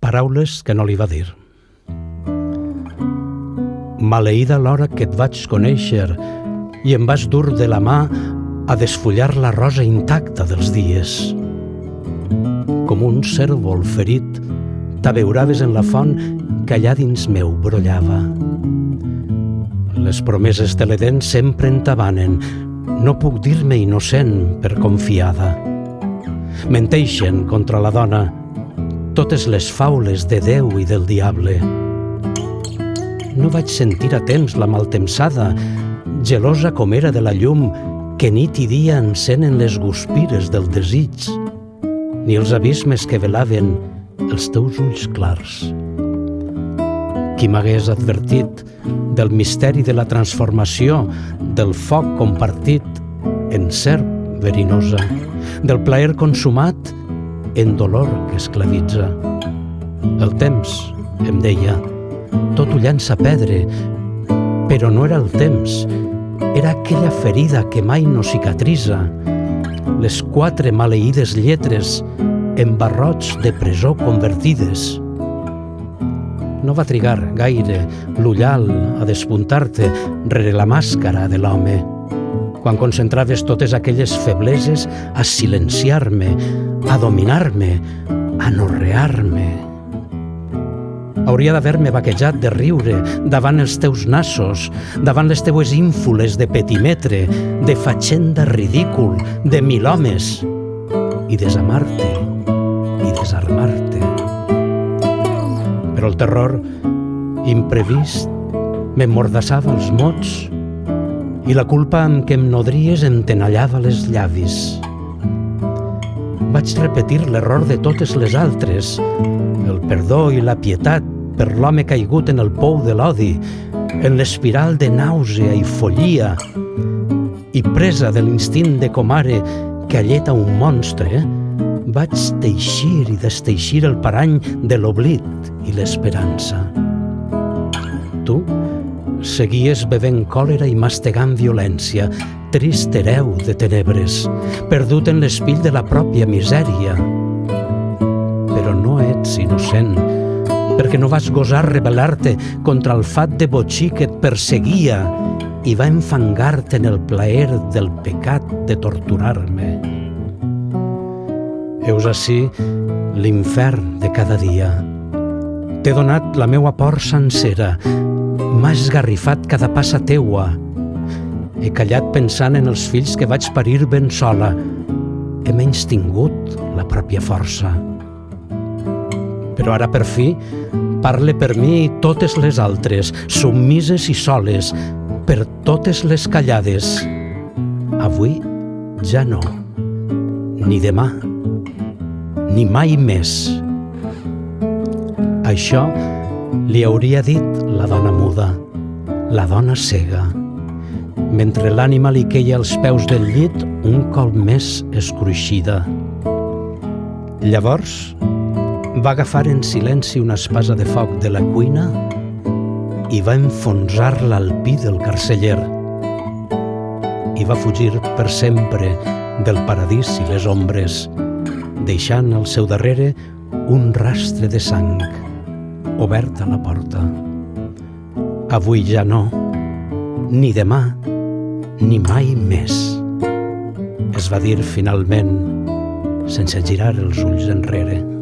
Paraules que no li va dir. Maleïda l'hora que et vaig conèixer i em vas dur de la mà a desfullar la rosa intacta dels dies. Com un cérvol ferit, t'abeuraves en la font que allà dins meu brollava. Les promeses de l'Edén sempre entabanen, no puc dir-me innocent per confiada. Menteixen contra la dona totes les faules de Déu i del diable. No vaig sentir a temps la maltempsada, gelosa com era de la llum que nit i dia encenen les guspires del desig, ni els abismes que velaven els teus ulls clars. Qui m'hagués advertit del misteri de la transformació, del foc compartit en serp verinosa, del plaer consumat en dolor que esclavitza. El temps, em deia, tot ho llança a perdre, però no era el temps, era aquella ferida que mai no cicatritza, les 4 maleïdes lletres en barrots de presó convertides. No va trigar gaire l'ullal a despuntar-te rere la màscara de l'home, quan concentraves totes aquelles febleses a silenciar-me, a dominar-me, a anorrear-me. Hauria d'haver-me vaquejat de riure davant els teus nassos, davant les teues ínfules de petimetre, de fatxenda ridícul, de 1000 homes, i desamar-te i desarmar-te. Però el terror imprevist m'emmordassava els mots i la culpa amb què em nodries em tenallava les llavis. Vaig repetir l'error de totes les altres, el perdó i la pietat per l'home caigut en el pou de l'odi, en l'espiral de nàusea i follia, i presa de l'instint de comare que alleta un monstre, vaig teixir i desteixir el parany de l'oblit i l'esperança. Tu seguies bevent còlera i mastegant violència, trist hereu de tenebres, perdut en l'espill de la pròpia misèria. Però no ets innocent, perquè no vas gosar rebel·lar-te contra el fat de botxí que et perseguia i va enfangar-te en el plaer del pecat de torturar-me. Heus ací l'infern de cada dia. T'he donat la meua por sencera, m'ha esgarrifat cada passa teua. He callat pensant en els fills que vaig parir ben sola. He menystingut la pròpia força. Però ara per fi parle per mi i totes les altres, submises i soles, per totes les callades. Avui ja no, ni demà, ni mai més. Això li hauria dit la dona muda, la dona cega, mentre l'ànima li queia als peus del llit un cop més escruixida. Llavors va agafar en silenci una espasa de foc de la cuina i va enfonsar-la al pi del carceller. I va fugir per sempre del paradís i les ombres, deixant al seu darrere un rastre de sang, obert a la porta. Avui ja no, ni demà, ni mai més, es va dir finalment, sense girar els ulls enrere.